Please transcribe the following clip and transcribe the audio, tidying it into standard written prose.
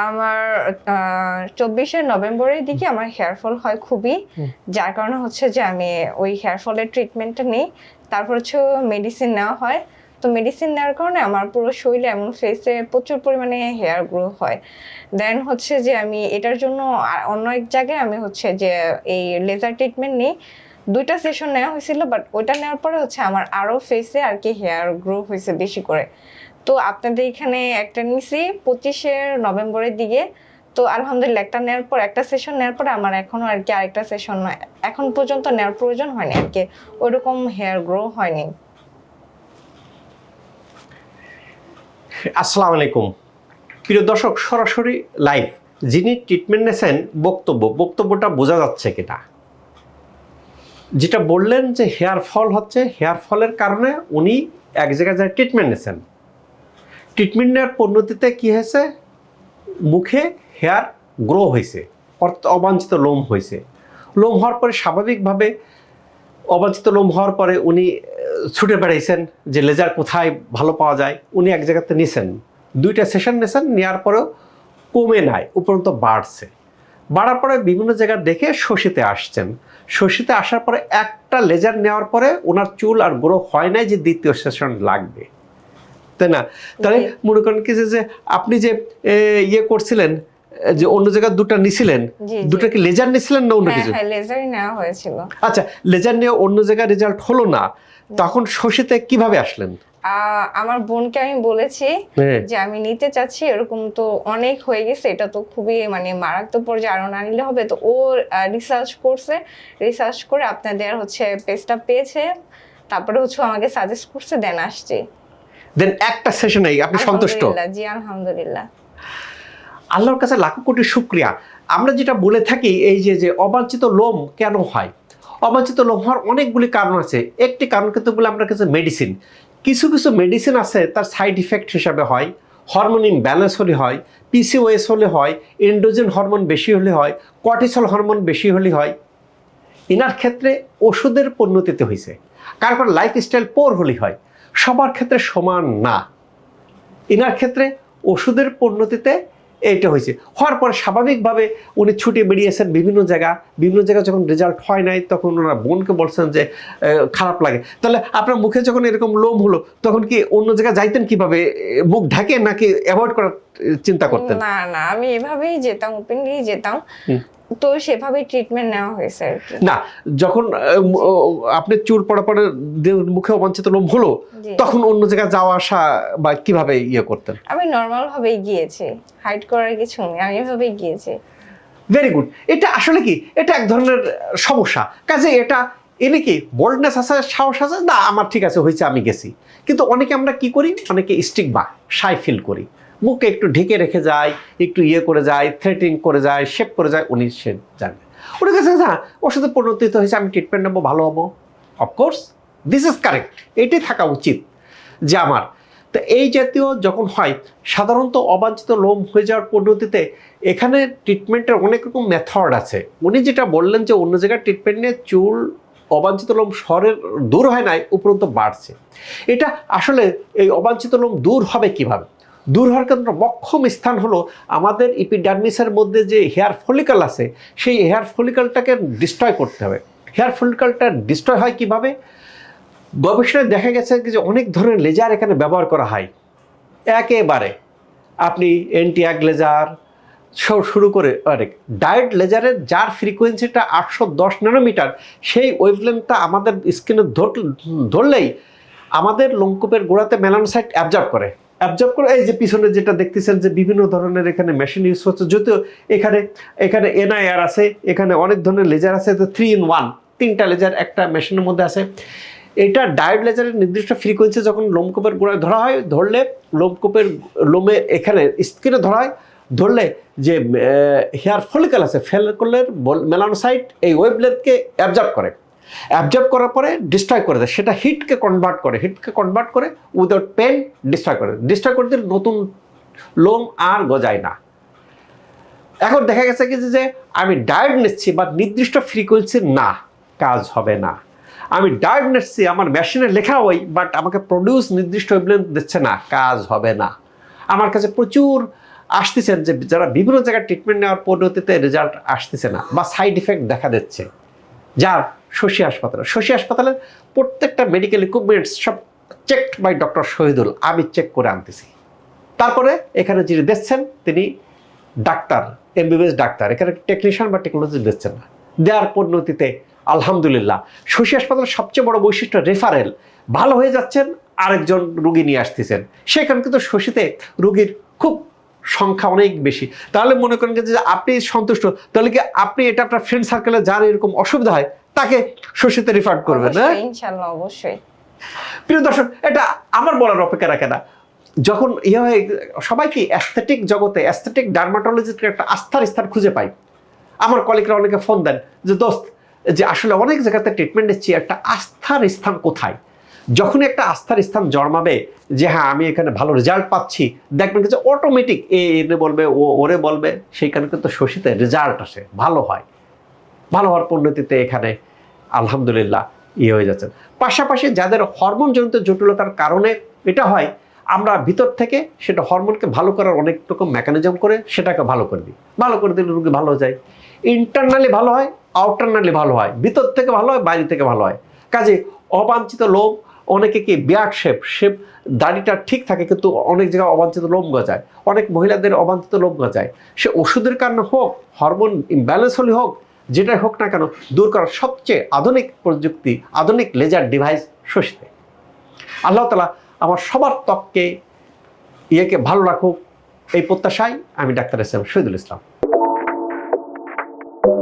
আমার 24শে নভেম্বরের দিকে আমার হেয়ার ফল হয় খুবই, যার কারণে হচ্ছে যে আমি ওই হেয়ার ফলের ট্রিটমেন্টটা নিই। তারপর হচ্ছে মেডিসিন নেওয়া হয়। তো মেডিসিন নেওয়ার কারণে আমার পুরো শরীরে এবং ফেসে প্রচুর পরিমাণে হেয়ার গ্রো হয়। দেন হচ্ছে যে আমি এটার জন্য অন্য এক জায়গায় আমি হচ্ছে যে এই লেজার ট্রিটমেন্ট নিই। 2টা সেশন নেওয়া হয়েছিল, বাট ওইটা নেওয়ার পরে হচ্ছে আমার আরো ফেসে আর কি হেয়ার গ্রো হয়েছে বেশি করে। তো আপনাদের এখানে একটা নিছি 25শে নভেম্বরের দিকে। তো আলহামদুলিল্লাহ একটা সেশন নেওয়ার পরে আমার এখনো আর কি আরেকটা সেশন এখন পর্যন্ত নেওয়ার প্রয়োজন হয়নি আর কি, ওইরকম হেয়ার গ্রো হয়নি। আসসালামু আলাইকুম প্রিয় দর্শক, সরাসরি লাইভ যিনি ট্রিটমেন্ট নেছেন বক্তব্যটা বোঝা যাচ্ছে কিনা। যেটা বললেন যে হেয়ার ফল হচ্ছে, হেয়ার ফলের কারণে উনি এক জায়গায় যায় ট্রিটমেন্ট নেছেন। ট্রিটমেন্ট নেওয়ার পরিণতিতে কী হয়েছে, মুখে হেয়ার গ্রো হয়েছে, অর্থাৎ অবাঞ্ছিত লোম হয়েছে। লোম হওয়ার পরে স্বাভাবিকভাবে অবাঞ্ছিত লোম হওয়ার পরে উনি ছুটে বেড়াইছেন যে লেজার কোথায় ভালো পাওয়া যায়। উনি এক জায়গাতে নিছেন, 2টা সেশন নিয়েছেন, নেওয়ার পরেও কমে নাই, উপরন্ত বাড়ছে। বাড়ার পরে বিভিন্ন জায়গা দেখে শশীতে আসছেন। শশীতে আসার পরে একটা লেজার নেওয়ার পরে ওনার চুল আর গ্রো হয় নাই যে দ্বিতীয় সেশন লাগবে, তাই না? তাহলে মনে করেন কি যে আপনি যে ইয়ে করছিলেন, যে অন্য জায়গায় 2টা নিছিলেন, 2টা কি লেজার নিছিলেন না অন্য কিছু? হ্যাঁ, লেজারই নেওয়া হয়েছিল। আচ্ছা, লেজার নিয়ে অন্য জায়গায় রেজাল্ট হলো না, তখন শশীতে কিভাবে আসলেন? আমার বোনকে আমি বলেছি যে আমি নিতে চাচ্ছি, এরকম তো অনেক হয়ে গেছে, এটা তো খুবই মানে মারাত্মক পর্যায়ে, আরো না নিলে হবে। তো ও রিসার্চ করে আপনাদের হচ্ছে পেজটা পেয়েছে, তারপরে হচ্ছে আমাকে সাজেস্ট করছে, দেন আসছে। দেন একটা সেশনেই আপনি সন্তুষ্ট? জি আলহামদুলিল্লাহ। আল্লাহর কাছে লাখো কোটি শুকরিয়া। আমরা যেটা বলে থাকি এই যে অবাঞ্ছিত লোম কেন হয়, অবাঞ্ছিত লোম হওয়ার অনেকগুলি কারণ আছে। একটি কারণ কিন্তু বলে আমরা কাছে মেডিসিন, কিছু মেডিসিন আছে তার সাইড ইফেক্ট হিসাবে হয়। হরমোন ইমব্যালেন্স হলে হয়, পিসিওএস হলে হয়, এন্ড্রোজেন হরমোন বেশি হলে হয়, কর্টিসল হরমোন বেশি হলে হয়। এনার ক্ষেত্রে ওষুধের পরিণতিতে হয়েছে, কারণ লাইফস্টাইল পোর হলে হয়। সবার ক্ষেত্রে সমান না, এনার ক্ষেত্রে ওষুধের পরিণতিতে এইটা হয়েছে। হওয়ার পরে স্বাভাবিকভাবে উনি ছুটে বেরিয়েছেন বিভিন্ন জায়গায় যখন রেজাল্ট হয় নাই, তখন ওনার বোনকে বলছেন যে খারাপ লাগে। তাহলে আপনার মুখে যখন এরকম লোম হলো, তখন কি অন্য জায়গায় যাইতেন কিভাবে? মুখ ঢাকে নাকি অ্যাভয়েড করার চিন্তা করতেন? না না, আমি এভাবেই যেতাম, ওপেনলি যেতাম। তো সেভাবেই ট্রিটমেন্ট নেওয়া হয়েছে আর কি। না, যখন আপনি চুল পড়া পরে মুখে অবাঞ্ছিত লোম হলো, তখন অন্য জায়গায় যাওয়া আসা বা কিভাবে ইয়ে করতেন? আমি নর্মাল ভাবেই গিয়েছি, হাইড করার কিছু নেই, আমি এভাবেই গিয়েছি। Very good. এটা আসলে কি, এটা এক ধরনের সমস্যা, কাজে এটা এনে কি বোল্ডনেস আছে, সাহস আছে, না আমার ঠিক আছে হয়েছে আমি গেছি। কিন্তু অনেকে আমরা কি করি, অনেকে স্টিক বা শাই ফিল করি, মুখে একটু ঢেকে রেখে যায়, একটু ইয়ে করে যায়, থ্রেটিং করে যায়, শেপ করে যায়। উনি সে জানে, উনি কাছে না ওষুধে পরিণত হয়েছে, আমি ট্রিটমেন্ট নেবো, ভালো হবো। অফকোর্স দিস ইজ কারেক্ট, এটাই থাকা উচিত যে আমার। তো এই জাতীয় যখন হয়, সাধারণত অবাঞ্ছিত লোম হয়ে যাওয়ার পদ্ধতিতে এখানে ট্রিটমেন্টের অনেক রকম মেথড আছে। উনি যেটা বললেন যে অন্য জায়গায় ট্রিটমেন্ট নিয়ে চুল অবাঞ্ছিত লোম শহরের দূর হয় নাই, উপরন্ত বাড়ছে। এটা আসলে এই অবাঞ্ছিত লোম দূর হবে কিভাবে? দূর হওয়ার কেন্দ্র মক্ষম স্থান হলো আমাদের এপিডার্মিসের মধ্যে যে হেয়ার ফলিকল আছে, সেই হেয়ার ফলিকলটাকে ডিস্ট্রয় করতে হবে। হেয়ার ফলিকলটা ডিস্ট্রয় হয় কিভাবে? গবেষণায় দেখা গেছে যে অনেক ধরনের লেজার এখানে ব্যবহার করা হয়। একেবারে আপনি অ্যান্টি অ্যাগ লেজার শুরু করে অনেক ডায়েট লেজারের যার ফ্রিকোয়েন্সিটা 810 ন্যানোমিটার, সেই ওয়েভলেন্থটা আমাদের স্কিনে ধরলেই আমাদের লোমকূপের গোড়াতে মেলানোসাইট অ্যাবজর্ব করে। এই যে পিছনে যেটা দেখতেছেন যে বিভিন্ন ধরনের এখানে মেশিন ইউজ হচ্ছে, যদিও এখানে এনআইআর আছে, এখানে অনেক ধরনের লেজার আছে, 3 in 1, 3টা লেজার একটা মেশিনের মধ্যে আছে। এটা ডায়োড লেজারের নির্দিষ্ট ফ্রিকোয়েন্সি যখন লোমকূপের গোড়ায় ধরা হয়, ধরলে লোমকূপের লোমে এখানে স্কিনে ধরা হয়, ধরলে যে হেয়ার ফলিকল আছে, ফলিকলের মেলানোসাইট এই ওয়েভলেন্থকে অ্যাবজর্ব করার পরে ডিস্ট্রয় করে দেয়। সেটা হিটকে কনভার্ট করে উইদাউট পেন ডিস্ট্রয় করে দিলে নতুন লোম আর গজায় না। এখন দেখা গেছে কি যে আমি ডায়োড নিচ্ছি বা নির্দিষ্ট ফ্রিকোয়েন্সির না, কাজ হবে না। আমি ডায়োড নিচ্ছি, আমার মেশিনে লেখা ওই, বাট আমাকে প্রডিউস নির্দিষ্ট ওয়েভলেন্থ দিচ্ছে না, কাজ হবে না। আমার কাছে প্রচুর আসতেছেন যে যারা বিভিন্ন জায়গায় ট্রিটমেন্ট নেওয়ার পদ্ধতিতে রেজাল্ট আসতেছে না বা সাইড ইফেক্ট দেখা দিচ্ছে, যার শশী হাসপাতালের প্রত্যেকটা মেডিকেল ইকুইপমেন্টস সব চেকড বাই ডক্টর শহীদুল, আমি চেক করে আনতেছি। তারপরে এখানে যিনি দেখছেন তিনি ডাক্তার, এমবিবিএস ডাক্তার, এখানে টেকনিশিয়ান বা টেকনোলজি দিচ্ছেন না। দেওয়ার পরিণতিতে আলহামদুলিল্লাহ শশী হাসপাতালের সবচেয়ে বড় বৈশিষ্ট্য রেফারেল, ভালো হয়ে যাচ্ছেন আরেকজন রুগী নিয়ে আসতেছেন। সেখানে কিন্তু শশীতে রুগীর খুব সংখ্যা অনেক বেশি। তাহলে মনে করেন যে আপনি সন্তুষ্ট, তাহলে কি আপনি এটা আপনার ফ্রেন্ড সার্কেলে যার এরকম অসুবিধা হয় তাকে শশীতে রিফার করবেন না? ইনশাআল্লাহ, অবশ্যই। প্রিয় দর্শক, এটা আমার বলার অপেক্ষা রাখে না। যখন হয় সবাই কি অ্যাস্থেটিক জগতে অ্যাস্থেটিক ডার্মাটোলজির একটা আস্থার স্থান খুঁজে পাই। আমার কলিগরা অনেকে ফোন দেন যে দোস্ত, যে আসলে অনেক জায়গাতে ট্রিটমেন্ট নিচ্ছি, একটা আস্থার স্থান কোথায়? যখনই একটা আস্থার স্থান জন্মাবে যে হ্যাঁ আমি এখানে ভালো রেজাল্ট পাচ্ছি, দেখবেন যে অটোমেটিক এনে বলবে, ওরে বলবে, সেইখানে কিন্তু শশীতে রেজাল্ট আসে, ভালো হয়। ভালো হওয়ার পরিণতিতে এখানে আলহামদুলিল্লাহ হয়ে যাচ্ছে। পাশাপাশি যাদের হরমোনজনিত জটিলতার কারণে এটা হয়, আমরা ভিতর থেকে সেটা হরমোনকে ভালো করার অনেক রকম মেকানিজম করে সেটাকে ভালো করে দিই। ভালো করে দিলে রোগী ভালো হয়ে যায়। ইন্টারনালি ভালো হয়, আউটারনালি ভালো হয়, ভিতর থেকে ভালো হয়, বাইরে থেকে ভালো হয়। কাজে অবাঞ্ছিত লোম, অনেকে কি বিয়ার্ড শেপ দাড়িটা ঠিক থাকে কিন্তু অনেক জায়গায় অবাঞ্ছিত লোম গজায়, অনেক মহিলাদের অবাঞ্ছিত লোম গজায়। সে ওষুধের কারণে হোক, হরমোন ইমব্যালেন্স হলে হোক, যেটাই হোক না কেন, দূর করার সবচেয়ে আধুনিক প্রযুক্তি, আধুনিক লেজার ডিভাইস শশীতে। আল্লাহ তাআলা আমার সবার ত্বককে ভালো রাখুক, এই প্রত্যাশায় আমি doctor S M Shahidul Islam.